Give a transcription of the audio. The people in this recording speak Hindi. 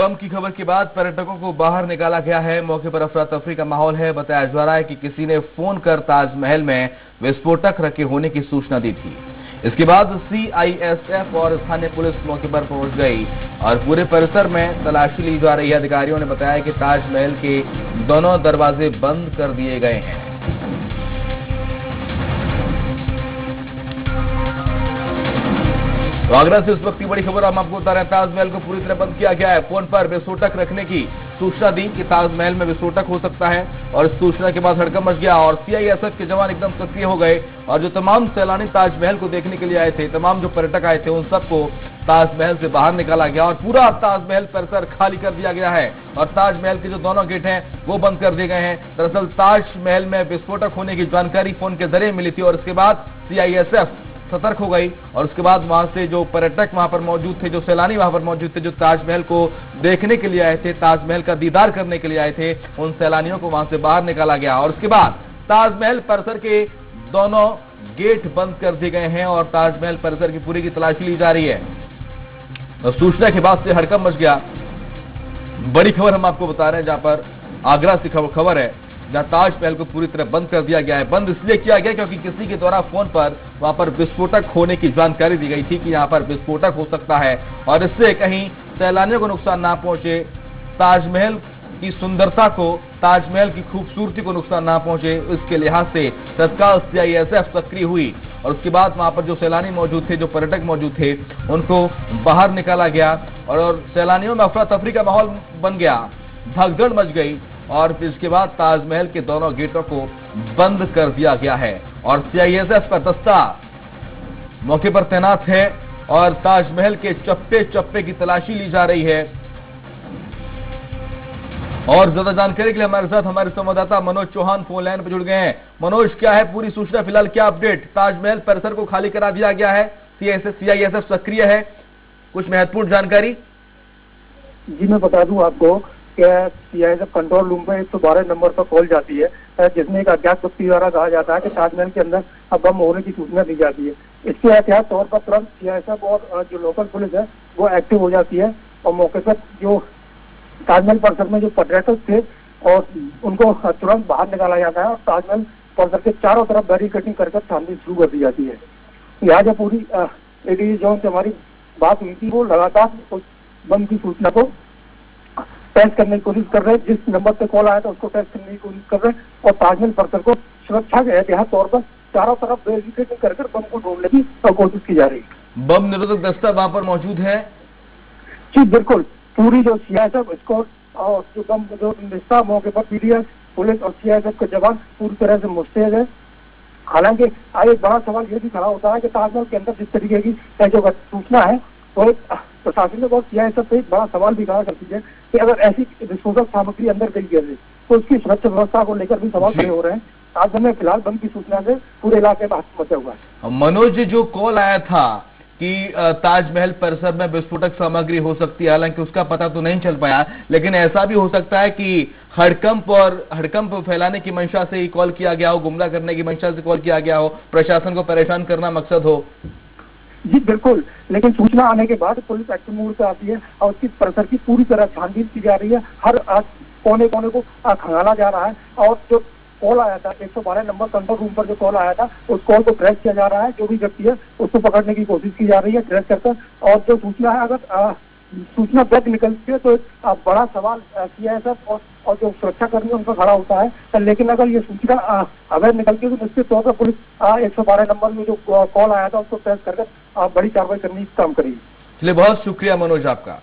बम की खबर के बाद पर्यटकों को बाहर निकाला गया है। मौके पर अफरा तफरी का माहौल है। बताया जा रहा है कि किसी ने फोन कर ताजमहल में विस्फोटक रखे होने की सूचना दी थी। इसके बाद सीआईएसएफ और स्थानीय पुलिस मौके पर पहुंच गई और पूरे परिसर में तलाशी ली जा रही है। अधिकारियों ने बताया कि ताजमहल के दोनों दरवाजे बंद कर दिए गए हैं। तो आगरा से इस वक्त की बड़ी खबर हम आपको बता रहे हैं। ताजमहल को पूरी तरह बंद किया गया है। फोन पर विस्फोटक रखने की सूचना दी कि ताजमहल में विस्फोटक हो सकता है और इस सूचना के बाद हड़कंप मच गया और सीआईएसएफ के जवान एकदम सक्रिय हो गए और जो तमाम सैलानी ताजमहल को देखने के लिए आए थे, तमाम जो पर्यटक आए थे, उन सबको ताजमहल से बाहर निकाला गया और पूरा ताजमहल परिसर खाली कर दिया गया है और ताजमहल के जो दोनों गेट हैं वो बंद कर दिए गए हैं। दरअसल ताजमहल में विस्फोटक होने की जानकारी फोन के जरिए मिली थी और इसके बाद सीआईएसएफ सतर्क हो गई और उसके बाद वहां से जो पर्यटक वहां पर मौजूद थे, जो सैलानी वहां पर मौजूद थे, जो ताजमहल को देखने के लिए आए थे, ताजमहल का दीदार करने के लिए आए थे, उन सैलानियों को वहां से बाहर निकाला गया और उसके बाद ताजमहल परिसर के दोनों गेट बंद कर दिए गए हैं और ताजमहल परिसर की पूरी की तलाशी ली जा रही है। तो सूचना के बाद से हड़कंप मच गया। बड़ी खबर हम आपको बता रहे हैं, जहां पर आगरा से खबर है, जहां ताजमहल को पूरी तरह बंद कर दिया गया है। बंद इसलिए किया गया क्योंकि किसी के द्वारा फोन पर वहां पर विस्फोटक होने की जानकारी दी गई थी कि यहां पर विस्फोटक हो सकता है और इससे कहीं सैलानियों को नुकसान ना पहुंचे, ताजमहल की सुंदरता को, ताजमहल की खूबसूरती को नुकसान ना पहुंचे, इसके लिहाज से तत्काल सीआईएसएफ सक्रिय हुई और उसके बाद वहां पर जो सैलानी मौजूद थे, जो पर्यटक मौजूद थे, उनको बाहर निकाला गया और सैलानियों में अफरा तफरी का माहौल बन गया, भगदड़ मच गई और फिर इसके बाद ताजमहल के दोनों गेटों को बंद कर दिया गया है और सीआईएसएफ का दस्ता मौके पर तैनात है और ताजमहल के चप्पे चप्पे की तलाशी ली जा रही है। और ज्यादा जानकारी के लिए हमारे साथ हमारे संवाददाता मनोज चौहान फोन लाइन पर जुड़ गए हैं। मनोज, क्या है पूरी सूचना, फिलहाल क्या अपडेट? ताजमहल परिसर को खाली करा दिया गया है, सीआईएसएफ सक्रिय है, कुछ महत्वपूर्ण जानकारी? जी मैं बता दूं आपको सीआईएसएफ कंट्रोल रूम में 112 नंबर पर कॉल जाती है जिसमें एक अज्ञात व्यक्ति द्वारा कहा जाता है कि ताजमहल के अंदर बम होने की सूचना दी जाती है। इसके एहतियात तौर पर तुरंत सीआईएसएफ और जो लोकल पुलिस है वो एक्टिव हो जाती है और मौके पर जो ताजमहल परिसर में जो पर्यटक थे और उनको तुरंत बाहर निकाला जाता है और ताजमहल परिसर के चारों तरफ बैरिकेडिंग कर छानबीन शुरू कर दी जाती है। यहाँ जो पूरी एडीजी जोन से हमारी बात हुई थी वो लगातार उस बम की सूचना को टेस्ट करने की कोशिश कर रहे हैं। जिस नंबर पे कॉल आया था उसको टेस्ट करने की कोशिश कर रहे हैं और ताजमहल परिसर को सुरक्षा के एहतियात तौर पर चारों तरफ बैरिकेडिंग कर बम को ढूंढने की कोशिश की जा रही है। बम निरोधक दस्ता वहां पर मौजूद है? जी बिल्कुल, पूरी जो सीआईएसएफ स्क्वाड और जो बम जो दस्ता मौके पर पीडीएस पुलिस और सीआईएसएफ के जवान पूरी तरह से मुस्तैद है। हालांकि एक बड़ा सवाल ये भी खड़ा होता है कि ताजमहल के अंदर जिस तरीके की जो सूचना है तो प्रशासन ने बहुत सीआईएसएफ से एक बड़ा सवाल भी खड़ा करती है कि अगर ऐसी विस्फोटक सामग्री अंदर गई है तो उसकी सुरक्षा व्यवस्था को लेकर भी सवाल खड़े हो रहे हैं। ताजमहल में फिलहाल बम की सूचना से पूरे इलाके में हड़कंप मचा हुआ है। मनोज, जो कॉल आया था कि ताजमहल परिसर में विस्फोटक सामग्री हो सकती है, हालांकि उसका पता तो नहीं चल पाया, लेकिन ऐसा भी हो सकता है कि हड़कंप फैलाने की मंशा से ही कॉल किया गया हो, गुमराह करने की मंशा से कॉल किया गया हो, प्रशासन को परेशान करना मकसद हो। जी बिल्कुल, लेकिन सूचना आने के बाद पुलिस एक्टिव मोड पे आती है और उसकी परिसर की पूरी तरह छानबीन की जा रही है। हर कोने कोने को खंगाला जा रहा है और जो कॉल आया था 112 नंबर कंट्रोल रूम पर जो कॉल आया था उस कॉल को ट्रेस किया जा रहा है। जो भी व्यक्ति है उसको पकड़ने की कोशिश की जा रही है ट्रेस करकर और जो सूचना है अगर सूचना गलत निकलती है तो बड़ा सवाल सीआईएसएफ और जो सुरक्षा कर्मी उनका खड़ा होता है। लेकिन अगर ये सूचना अवैध निकलती है तो निश्चित तौर पर पुलिस 112 नंबर में जो कॉल आया था उसको ट्रेस करके बड़ी कार्रवाई करने की काम करेगी। चलिए, बहुत शुक्रिया मनोज आपका।